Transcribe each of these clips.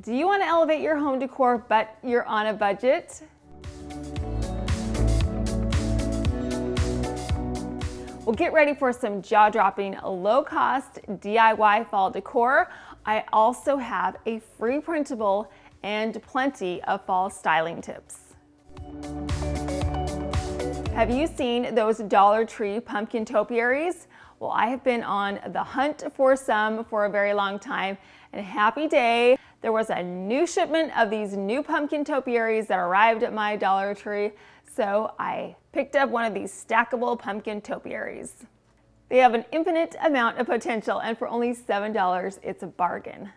Do you want to elevate your home decor, but you're on a budget? Well, get ready for some jaw-dropping, low-cost DIY fall decor. I also have a free printable and plenty of fall styling tips. Have you seen those Dollar Tree pumpkin topiaries? Well, I have been on the hunt for some for a very long time, and happy day, there was a new shipment of these new pumpkin topiaries that arrived at my Dollar Tree, so I picked up one of these stackable pumpkin topiaries. They have an infinite amount of potential, and for only $7, it's a bargain.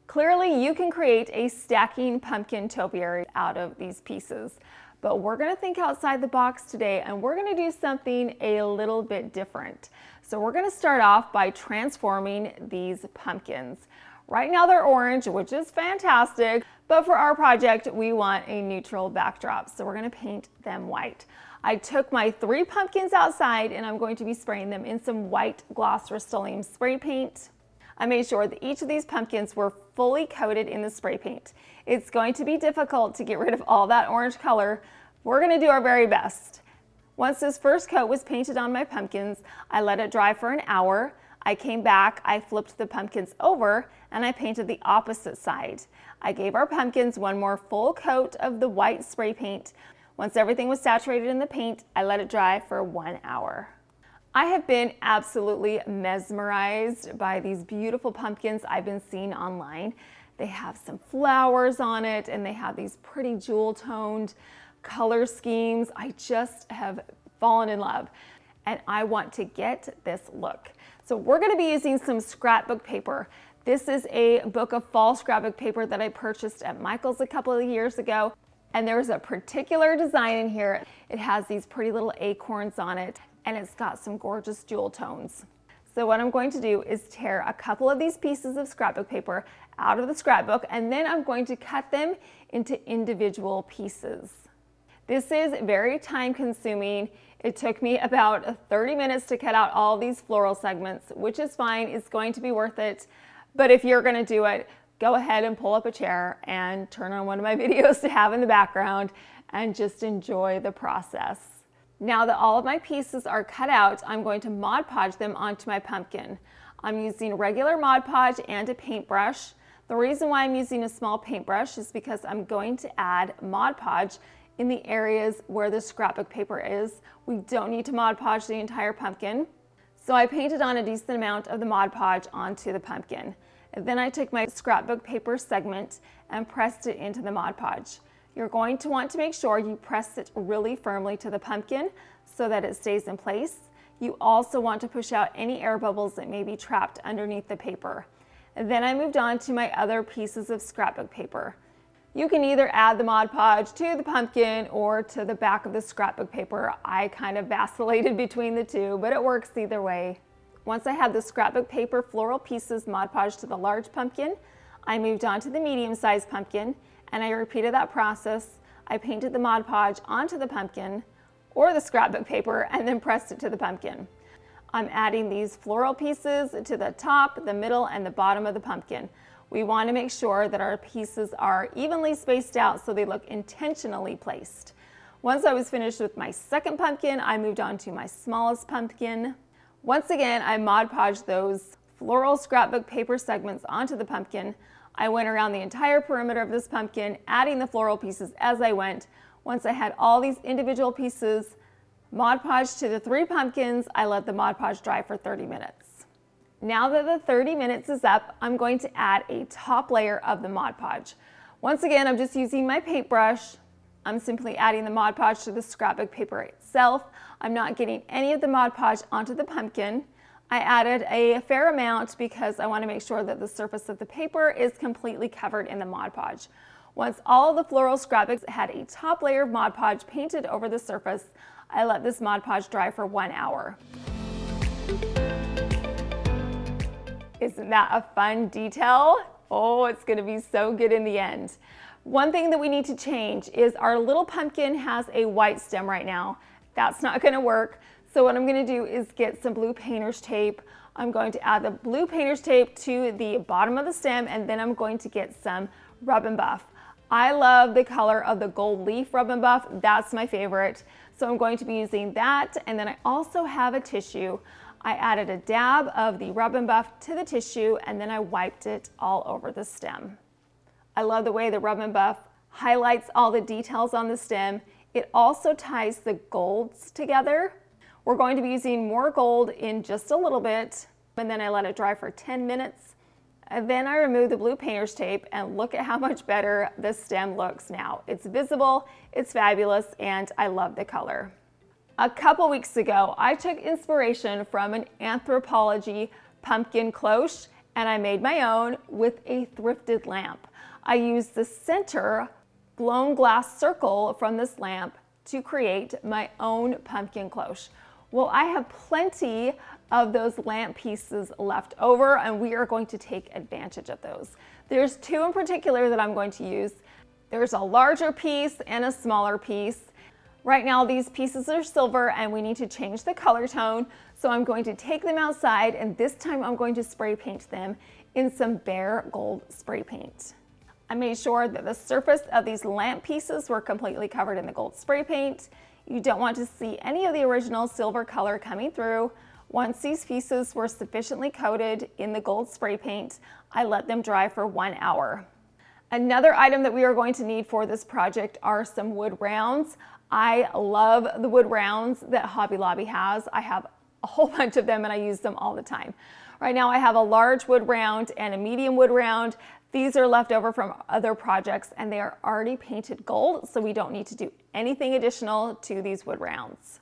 Clearly, you can create a stacking pumpkin topiary out of these pieces. But we're gonna think outside the box today, and we're gonna do something a little bit different. So we're gonna start off by transforming these pumpkins. Right now they're orange, which is fantastic, but for our project, we want a neutral backdrop. So we're gonna paint them white. I took my 3 pumpkins outside, and I'm going to be spraying them in some white gloss Rust-Oleum spray paint. I made sure that each of these pumpkins were fully coated in the spray paint. It's going to be difficult to get rid of all that orange color. We're gonna do our very best. Once this first coat was painted on my pumpkins, I let it dry for an hour. I came back, I flipped the pumpkins over, and I painted the opposite side. I gave our pumpkins one more full coat of the white spray paint. Once everything was saturated in the paint, I let it dry for 1 hour. I have been absolutely mesmerized by these beautiful pumpkins I've been seeing online. They have some flowers on it, and they have these pretty jewel-toned color schemes. I just have fallen in love, and I want to get this look. So we're gonna be using some scrapbook paper. This is a book of fall scrapbook paper that I purchased at Michael's a couple of years ago, and there's a particular design in here. It has these pretty little acorns on it, and it's got some gorgeous jewel tones. So what I'm going to do is tear a couple of these pieces of scrapbook paper out of the scrapbook, and then I'm going to cut them into individual pieces. This is very time consuming. It took me about 30 minutes to cut out all these floral segments, which is fine. It's going to be worth it. But if you're gonna do it, go ahead and pull up a chair and turn on one of my videos to have in the background and just enjoy the process. Now that all of my pieces are cut out, I'm going to Mod Podge them onto my pumpkin. I'm using regular Mod Podge and a paintbrush. The reason why I'm using a small paintbrush is because I'm going to add Mod Podge in the areas where the scrapbook paper is. We don't need to Mod Podge the entire pumpkin. So I painted on a decent amount of the Mod Podge onto the pumpkin. And then I took my scrapbook paper segment and pressed it into the Mod Podge. You're going to want to make sure you press it really firmly to the pumpkin so that it stays in place. You also want to push out any air bubbles that may be trapped underneath the paper. And then I moved on to my other pieces of scrapbook paper. You can either add the Mod Podge to the pumpkin or to the back of the scrapbook paper. I kind of vacillated between the two, but it works either way. Once I had the scrapbook paper floral pieces Mod Podged to the large pumpkin, I moved on to the medium-sized pumpkin, and I repeated that process. I painted the Mod Podge onto the pumpkin or the scrapbook paper and then pressed it to the pumpkin. I'm adding these floral pieces to the top, the middle, and the bottom of the pumpkin. We want to make sure that our pieces are evenly spaced out so they look intentionally placed. Once I was finished with my second pumpkin, I moved on to my smallest pumpkin. Once again, I Mod Podged those floral scrapbook paper segments onto the pumpkin. I went around the entire perimeter of this pumpkin, adding the floral pieces as I went. Once I had all these individual pieces Mod Podged to the 3 pumpkins, I let the Mod Podge dry for 30 minutes. Now that the 30 minutes is up, I'm going to add a top layer of the Mod Podge. Once again, I'm just using my paintbrush. I'm simply adding the Mod Podge to the scrapbook paper itself. I'm not getting any of the Mod Podge onto the pumpkin. I added a fair amount because I want to make sure that the surface of the paper is completely covered in the Mod Podge. Once all the floral scrapbooks had a top layer of Mod Podge painted over the surface, I let this Mod Podge dry for 1 hour. Isn't that a fun detail? Oh, it's going to be so good in the end. One thing that we need to change is our little pumpkin has a white stem right now. That's not going to work. So what I'm going to do is get some blue painter's tape. I'm going to add the blue painter's tape to the bottom of the stem, and then I'm going to get some Rub and Buff. I love the color of the gold leaf Rub and Buff. That's my favorite. So I'm going to be using that, and then I also have a tissue. I added a dab of the Rub and Buff to the tissue, and then I wiped it all over the stem. I love the way the Rub and Buff highlights all the details on the stem. It also ties the golds together. We're going to be using more gold in just a little bit, and then I let it dry for 10 minutes. And then I remove the blue painter's tape, and look at how much better the stem looks now. It's visible, it's fabulous, and I love the color. A couple weeks ago, I took inspiration from an Anthropologie pumpkin cloche, and I made my own with a thrifted lamp. I used the center blown glass circle from this lamp to create my own pumpkin cloche. Well, I have plenty of those lamp pieces left over, and we are going to take advantage of those. There's two in particular that I'm going to use. There's a larger piece and a smaller piece. Right now these pieces are silver and we need to change the color tone, so I'm going to take them outside, and this time I'm going to spray paint them in some bare gold spray paint. I made sure that the surface of these lamp pieces were completely covered in the gold spray paint. You don't want to see any of the original silver color coming through. Once these pieces were sufficiently coated in the gold spray paint, I let them dry for 1 hour. Another item that we are going to need for this project are some wood rounds. I love the wood rounds that Hobby Lobby has. I have a whole bunch of them and I use them all the time. Right now I have a large wood round and a medium wood round. These are left over from other projects and they are already painted gold, so we don't need to do anything additional to these wood rounds.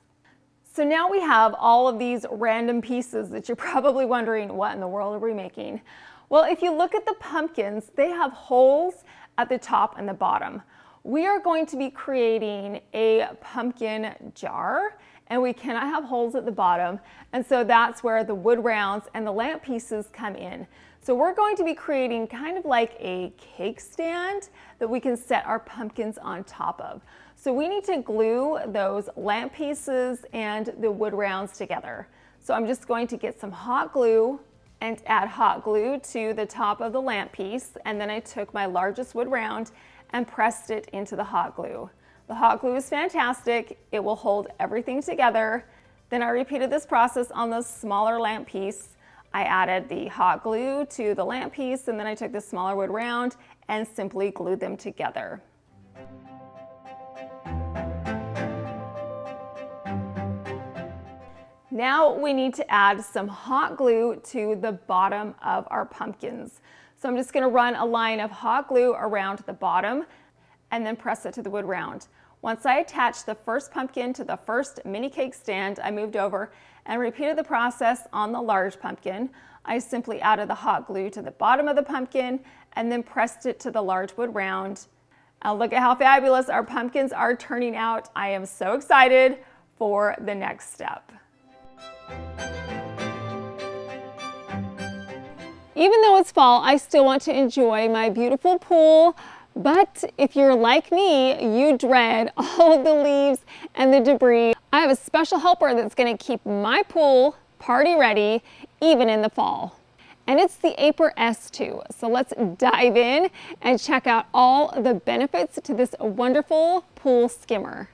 So now we have all of these random pieces that you're probably wondering, what in the world are we making? Well, if you look at the pumpkins, they have holes at the top and the bottom. We are going to be creating a pumpkin jar, and we cannot have holes at the bottom, and so that's where the wood rounds and the lamp pieces come in. So we're going to be creating kind of like a cake stand that we can set our pumpkins on top of. So we need to glue those lamp pieces and the wood rounds together. So I'm just going to get some hot glue and add hot glue to the top of the lamp piece, and then I took my largest wood round and pressed it into the hot glue. The hot glue is fantastic. It will hold everything together. Then I repeated this process on the smaller lamp piece. I added the hot glue to the lamp piece, and then I took the smaller wood round and simply glued them together. Now we need to add some hot glue to the bottom of our pumpkins. So I'm just going to run a line of hot glue around the bottom and then press it to the wood round. Once I attached the first pumpkin to the first mini cake stand, I moved over and repeated the process on the large pumpkin. I simply added the hot glue to the bottom of the pumpkin and then pressed it to the large wood round. Now look at how fabulous our pumpkins are turning out. I am so excited for the next step. Even though it's fall, I still want to enjoy my beautiful pool. But if you're like me, you dread all of the leaves and the debris. I have a special helper that's going to keep my pool party ready even in the fall. And it's the Aiper S2. So let's dive in and check out all the benefits to this wonderful pool skimmer.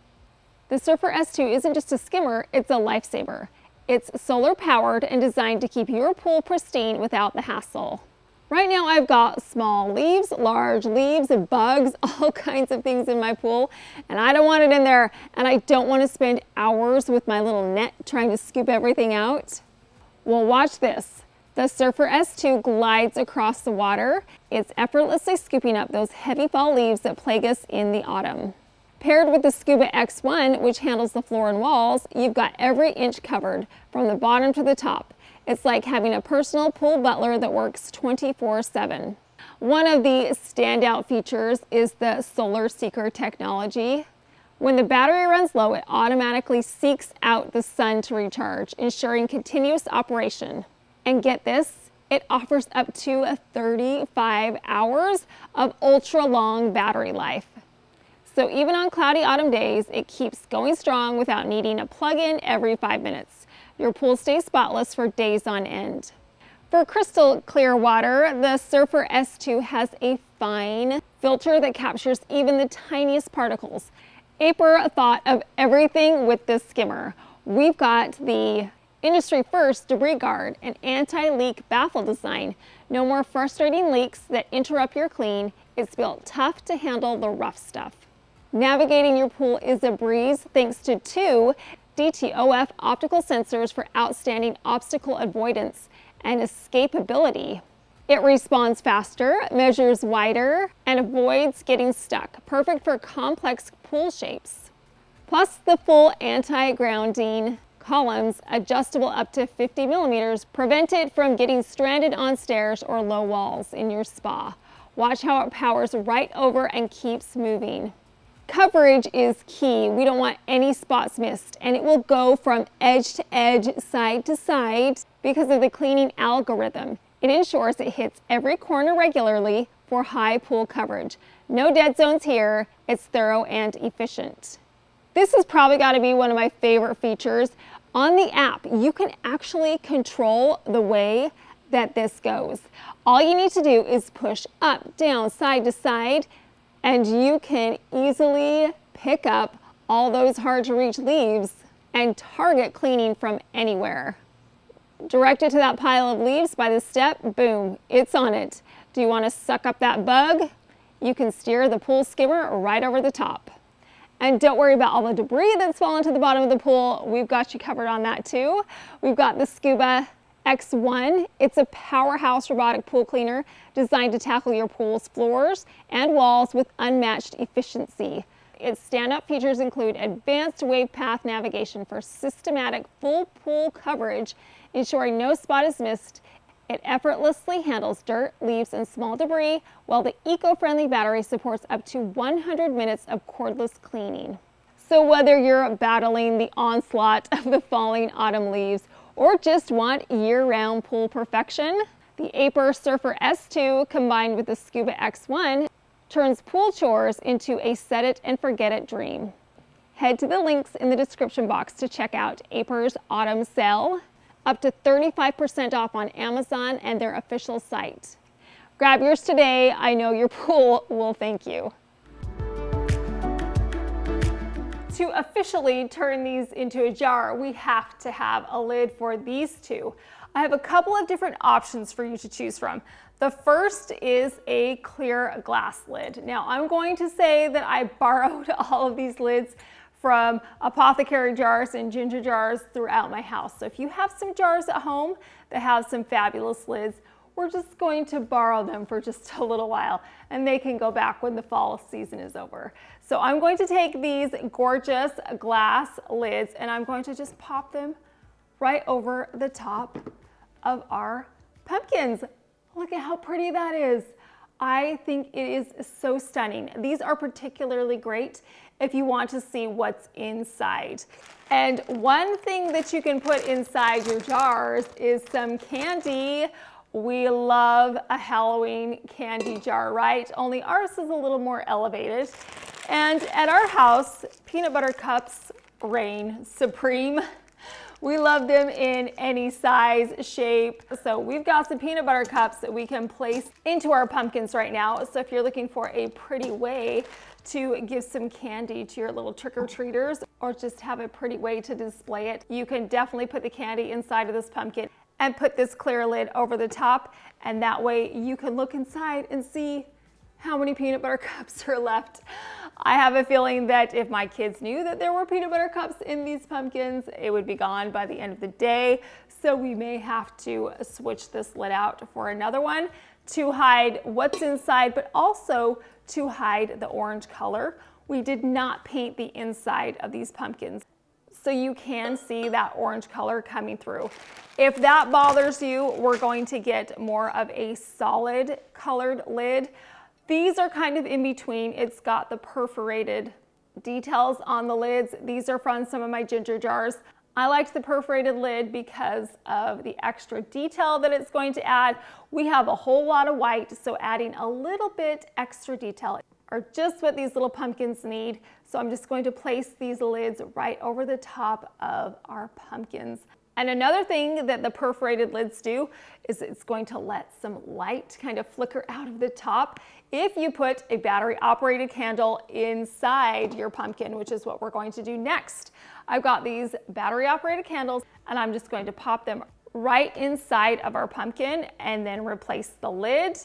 The Surfer S2 isn't just a skimmer, it's a lifesaver. It's solar powered and designed to keep your pool pristine without the hassle. Right now I've got small leaves, large leaves, bugs, all kinds of things in my pool, and I don't want it in there, and I don't want to spend hours with my little net trying to scoop everything out. Well, watch this. The Surfer S2 glides across the water. It's effortlessly scooping up those heavy fall leaves that plague us in the autumn. Paired with the Scuba X1, which handles the floor and walls, you've got every inch covered from the bottom to the top. It's like having a personal pool butler that works 24/7. One of the standout features is the Solar Seeker technology. When the battery runs low, it automatically seeks out the sun to recharge, ensuring continuous operation. And get this, it offers up to 35 hours of ultra-long battery life. So even on cloudy autumn days, it keeps going strong without needing a plug-in every 5 minutes. Your pool stays spotless for days on end. For crystal clear water, the Surfer S2 has a fine filter that captures even the tiniest particles. Aiper thought of everything with this skimmer. We've got the industry first debris guard, an anti-leak baffle design. No more frustrating leaks that interrupt your clean. It's built tough to handle the rough stuff. Navigating your pool is a breeze thanks to 2 DTOF optical sensors for outstanding obstacle avoidance and escapability. It responds faster, measures wider, and avoids getting stuck. Perfect for complex pool shapes. Plus the full anti-grounding columns, adjustable up to 50 millimeters, prevent it from getting stranded on stairs or low walls in your spa. Watch how it powers right over and keeps moving. Coverage is key. We don't want any spots missed, and it will go from edge to edge, side to side because of the cleaning algorithm. It ensures it hits every corner regularly for high pool coverage. No dead zones here. It's thorough and efficient. This has probably got to be one of my favorite features. On the app, you can actually control the way that this goes. All you need to do is push up, down, side to side, and you can easily pick up all those hard to reach leaves and target cleaning from anywhere. Direct it to that pile of leaves by the step, boom, it's on it. Do you want to suck up that bug? You can steer the pool skimmer right over the top. And don't worry about all the debris that's fallen to the bottom of the pool. We've got you covered on that too. We've got the Scuba X1. It's a powerhouse robotic pool cleaner designed to tackle your pool's floors and walls with unmatched efficiency. Its stand-up features include advanced wave path navigation for systematic full pool coverage, ensuring no spot is missed. It effortlessly handles dirt, leaves, and small debris, while the eco-friendly battery supports up to 100 minutes of cordless cleaning. So whether you're battling the onslaught of the falling autumn leaves or just want year-round pool perfection, the Aiper Surfer S2 combined with the Scuba X1 turns pool chores into a set-it-and-forget-it dream. Head to the links in the description box to check out Aiper's autumn sale, up to 35% off on Amazon and their official site. Grab yours today. I know your pool will thank you. To officially turn these into a jar, we have to have a lid for these two. I have a couple of different options for you to choose from. The first is a clear glass lid. Now, I'm going to say that I borrowed all of these lids from apothecary jars and ginger jars throughout my house. So if you have some jars at home that have some fabulous lids, we're just going to borrow them for just a little while, and they can go back when the fall season is over. So I'm going to take these gorgeous glass lids and I'm going to just pop them right over the top of our pumpkins. Look at how pretty that is. I think it is so stunning. These are particularly great if you want to see what's inside. And one thing that you can put inside your jars is some candy. We love a Halloween candy jar, right? Only ours is a little more elevated. And at our house, peanut butter cups reign supreme. We love them in any size, shape. So we've got some peanut butter cups that we can place into our pumpkins right now. So if you're looking for a pretty way to give some candy to your little trick-or-treaters or just have a pretty way to display it, you can definitely put the candy inside of this pumpkin and put this clear lid over the top, and that way you can look inside and see how many peanut butter cups are left. I have a feeling that if my kids knew that there were peanut butter cups in these pumpkins, it would be gone by the end of the day. So we may have to switch this lid out for another one to hide what's inside, but also to hide the orange color. We did not paint the inside of these pumpkins, so you can see that orange color coming through. If that bothers you, we're going to get more of a solid colored lid. These are kind of in between. It's got the perforated details on the lids. These are from some of my ginger jars. I liked the perforated lid because of the extra detail that it's going to add. We have a whole lot of white, so adding a little bit extra detail are just what these little pumpkins need. So I'm just going to place these lids right over the top of our pumpkins. And another thing that the perforated lids do is it's going to let some light kind of flicker out of the top if you put a battery operated candle inside your pumpkin, which is what we're going to do next. I've got these battery operated candles and I'm just going to pop them right inside of our pumpkin and then replace the lid.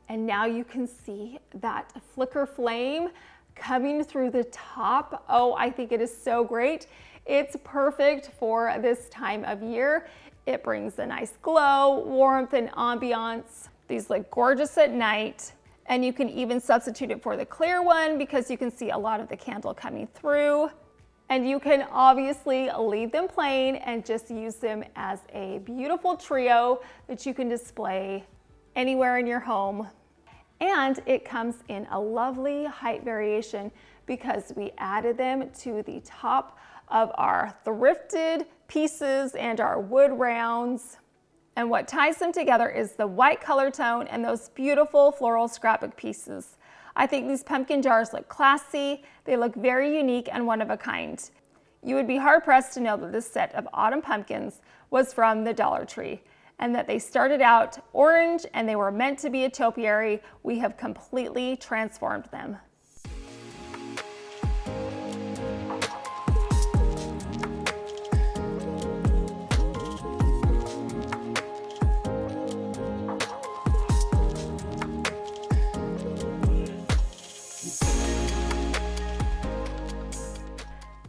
And now you can see that flicker flame coming through the top. Oh, I think it is so great. It's perfect for this time of year. It brings a nice glow, warmth, and ambiance. These look gorgeous at night. And you can even substitute it for the clear one because you can see a lot of the candle coming through. And you can obviously leave them plain and just use them as a beautiful trio that you can display anywhere in your home. And it comes in a lovely height variation because we added them to the top of our thrifted pieces and our wood rounds. And what ties them together is the white color tone and those beautiful floral scrapbook pieces. I think these pumpkin jars look classy, they look very unique and one of a kind. You would be hard pressed to know that this set of autumn pumpkins was from the Dollar Tree and that they started out orange and they were meant to be a topiary. We have completely transformed them.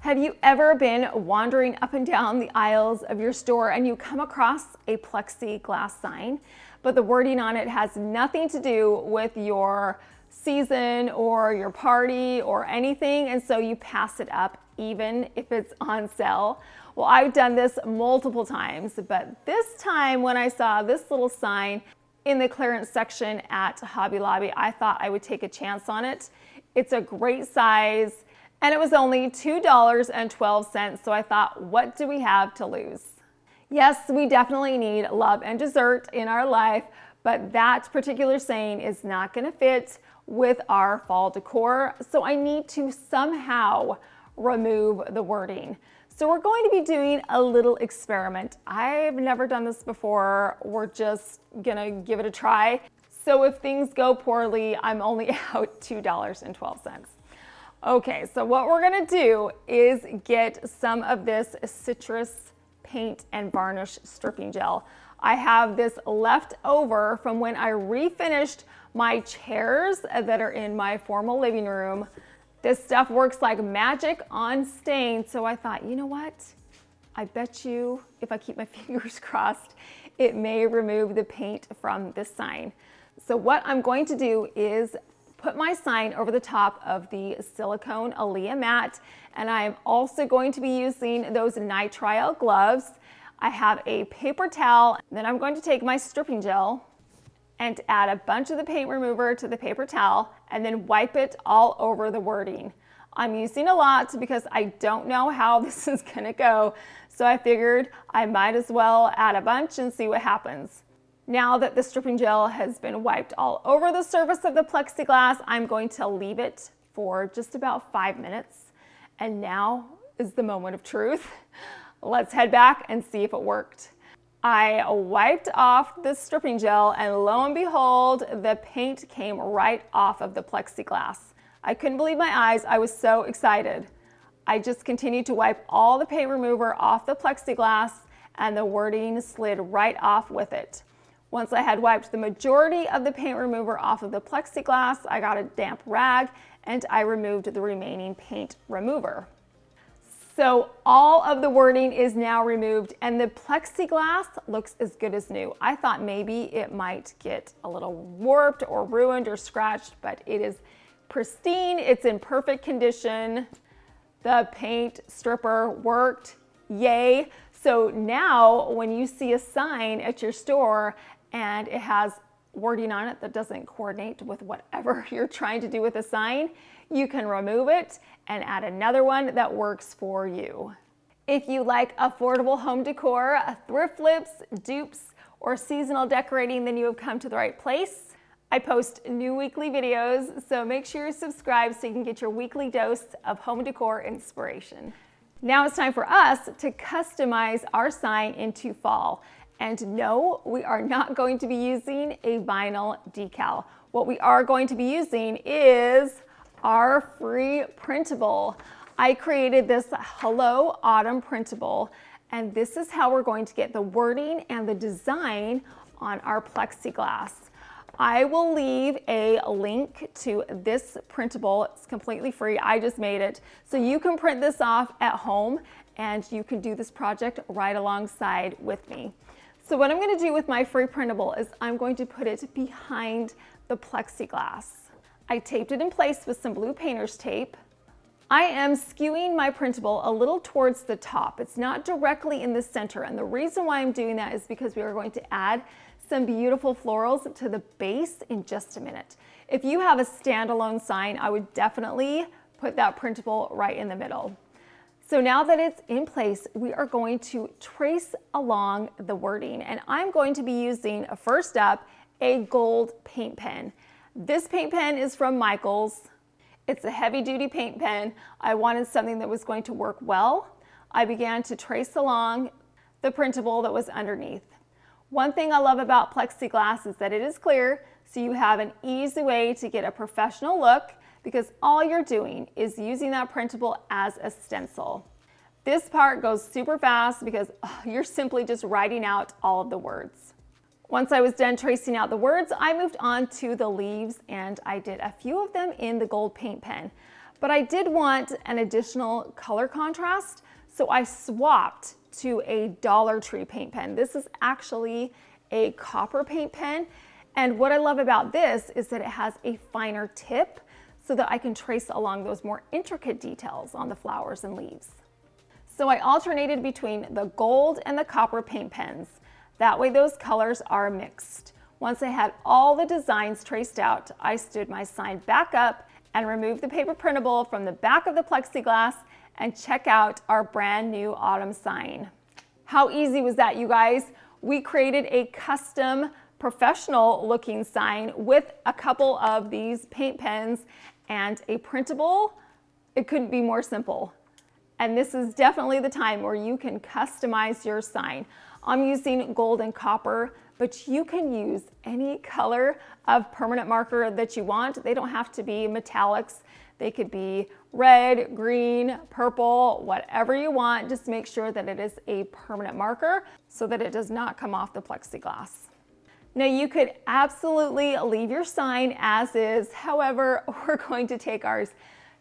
Have you ever been wandering up and down the aisles of your store and you come across a plexiglass sign, but the wording on it has nothing to do with your season or your party or anything, and so you pass it up even if it's on sale? Well, I've done this multiple times, but this time when I saw this little sign in the clearance section at Hobby Lobby, I thought I would take a chance on it. It's a great size. And it was only $2.12, so I thought, what do we have to lose? Yes, we definitely need love and dessert in our life, but that particular saying is not gonna fit with our fall decor, so I need to somehow remove the wording. So we're going to be doing a little experiment. I've never done this before. We're just gonna give it a try. So if things go poorly, I'm only out $2.12. Okay, so what we're gonna do is get some of this citrus paint and varnish stripping gel. I have this left over from when I refinished my chairs that are in my formal living room. This stuff works like magic on stain, so I thought, you know what? I bet you, if I keep my fingers crossed, it may remove the paint from this sign. So what I'm going to do is put my sign over the top of the silicone Aleah mat, and I'm also going to be using those nitrile gloves. I have a paper towel, then I'm going to take my stripping gel and add a bunch of the paint remover to the paper towel and then wipe it all over the wording. I'm using a lot because I don't know how this is gonna go, so I figured I might as well add a bunch and see what happens. Now that the stripping gel has been wiped all over the surface of the plexiglass, I'm going to leave it for just about 5 minutes. And now is the moment of truth. Let's head back and see if it worked. I wiped off the stripping gel and lo and behold, the paint came right off of the plexiglass. I couldn't believe my eyes. I was so excited. I just continued to wipe all the paint remover off the plexiglass and the wording slid right off with it. Once I had wiped the majority of the paint remover off of the plexiglass, I got a damp rag and I removed the remaining paint remover. So all of the wording is now removed and the plexiglass looks as good as new. I thought maybe it might get a little warped or ruined or scratched, but it is pristine. It's in perfect condition. The paint stripper worked, yay. So now when you see a sign at your store and it has wording on it that doesn't coordinate with whatever you're trying to do with a sign, you can remove it and add another one that works for you. If you like affordable home decor, thrift flips, dupes, or seasonal decorating, then you have come to the right place. I post new weekly videos, so make sure you're subscribed so you can get your weekly dose of home decor inspiration. Now it's time for us to customize our sign into fall. And no, we are not going to be using a vinyl decal. What we are going to be using is our free printable. I created this Hello Autumn printable, and this is how we're going to get the wording and the design on our plexiglass. I will leave a link to this printable. It's completely free. I just made it. So you can print this off at home and you can do this project right alongside with me. So what I'm going to do with my free printable is I'm going to put it behind the plexiglass. I taped it in place with some blue painter's tape. I am skewing my printable a little towards the top. It's not directly in the center, and the reason why I'm doing that is because we are going to add some beautiful florals to the base in just a minute. If you have a standalone sign, I would definitely put that printable right in the middle. So now that it's in place, we are going to trace along the wording, and I'm going to be using, first up, a gold paint pen. This paint pen is from Michaels. It's a heavy-duty paint pen. I wanted something that was going to work well. I began to trace along the printable that was underneath. One thing I love about plexiglass is that it is clear, so you have an easy way to get a professional look because all you're doing is using that printable as a stencil. This part goes super fast because you're simply just writing out all of the words. Once I was done tracing out the words, I moved on to the leaves and I did a few of them in the gold paint pen. But I did want an additional color contrast, so I swapped to a Dollar Tree paint pen. This is actually a copper paint pen. And what I love about this is that it has a finer tip so that I can trace along those more intricate details on the flowers and leaves. So I alternated between the gold and the copper paint pens. That way those colors are mixed. Once I had all the designs traced out, I stood my sign back up and removed the paper printable from the back of the plexiglass and check out our brand new autumn sign. How easy was that, you guys? We created a custom professional looking sign with a couple of these paint pens and a printable. It couldn't be more simple. And this is definitely the time where you can customize your sign. I'm using gold and copper, but you can use any color of permanent marker that you want. They don't have to be metallics. They could be red, green, purple, whatever you want. Just make sure that it is a permanent marker so that it does not come off the plexiglass. Now you could absolutely leave your sign as is. However, we're going to take ours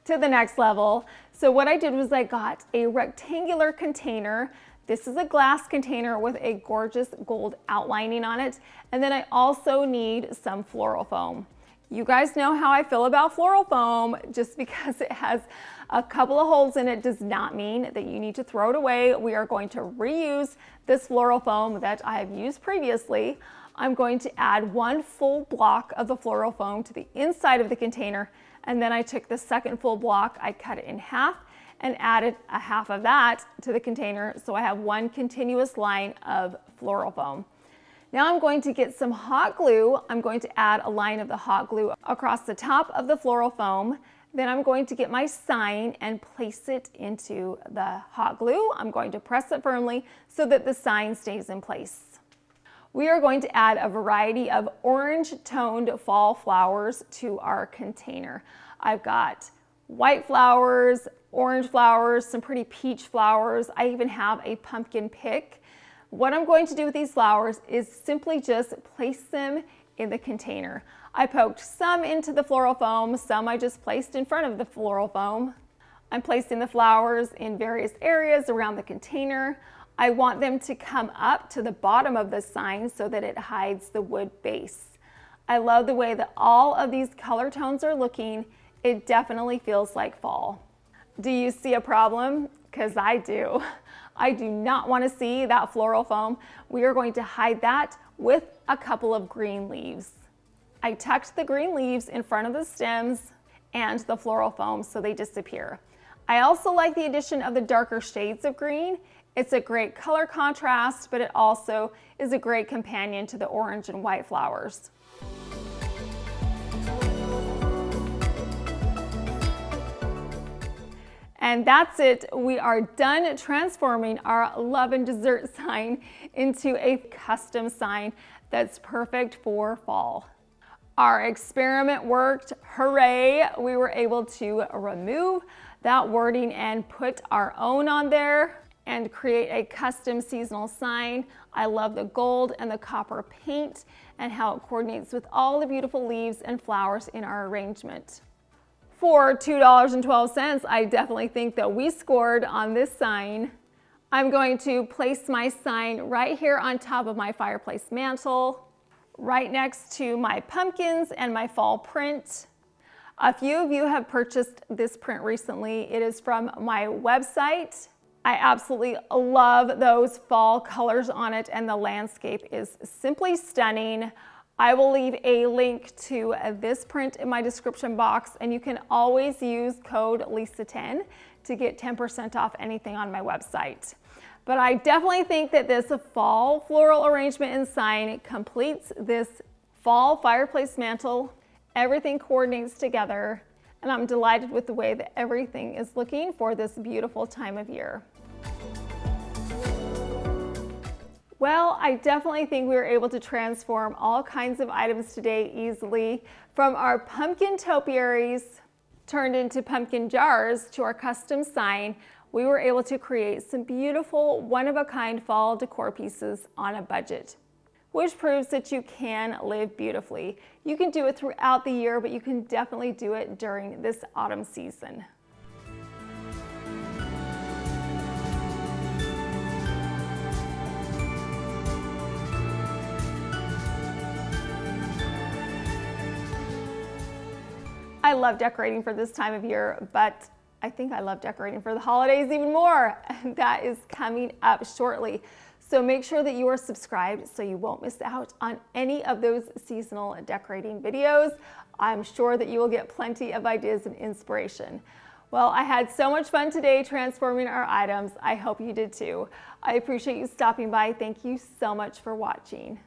to the next level. So what I did was I got a rectangular container. This is a glass container with a gorgeous gold outlining on it. And then I also need some floral foam. You guys know how I feel about floral foam. Just because it has a couple of holes in it does not mean that you need to throw it away. We are going to reuse this floral foam that I have used previously. I'm going to add one full block of the floral foam to the inside of the container, and then I took the second full block, I cut it in half and added a half of that to the container, so I have one continuous line of floral foam. Now I'm going to get some hot glue. I'm going to add a line of the hot glue across the top of the floral foam. Then I'm going to get my sign and place it into the hot glue. I'm going to press it firmly so that the sign stays in place. We are going to add a variety of orange toned fall flowers to our container. I've got white flowers, orange flowers, some pretty peach flowers. I even have a pumpkin pick. What I'm going to do with these flowers is simply just place them in the container. I poked some into the floral foam, some I just placed in front of the floral foam. I'm placing the flowers in various areas around the container. I want them to come up to the bottom of the sign so that it hides the wood base. I love the way that all of these color tones are looking. It definitely feels like fall. Do you see a problem? Because I do. I do not want to see that floral foam. We are going to hide that with a couple of green leaves. I tucked the green leaves in front of the stems and the floral foam so they disappear. I also like the addition of the darker shades of green. It's a great color contrast, but it also is a great companion to the orange and white flowers. And that's it. We are done transforming our love and dessert sign into a custom sign that's perfect for fall. Our experiment worked. Hooray! We were able to remove that wording and put our own on there and create a custom seasonal sign. I love the gold and the copper paint and how it coordinates with all the beautiful leaves and flowers in our arrangement. For $2.12, I definitely think that we scored on this sign. I'm going to place my sign right here on top of my fireplace mantle, right next to my pumpkins and my fall print. A few of you have purchased this print recently. It is from my website. I absolutely love those fall colors on it, and the landscape is simply stunning. I will leave a link to this print in my description box, and you can always use code Lisa10 to get 10% off anything on my website. But I definitely think that this fall floral arrangement and sign completes this fall fireplace mantle. Everything coordinates together, and I'm delighted with the way that everything is looking for this beautiful time of year. Well, I definitely think we were able to transform all kinds of items today easily, from our pumpkin topiaries turned into pumpkin jars to our custom sign. We were able to create some beautiful one-of-a-kind fall decor pieces on a budget, which proves that you can live beautifully. You can do it throughout the year, but you can definitely do it during this autumn season. I love decorating for this time of year, but I think I love decorating for the holidays even more. And that is coming up shortly. So make sure that you are subscribed so you won't miss out on any of those seasonal decorating videos. I'm sure that you will get plenty of ideas and inspiration. Well, I had so much fun today transforming our items. I hope you did too. I appreciate you stopping by. Thank you so much for watching.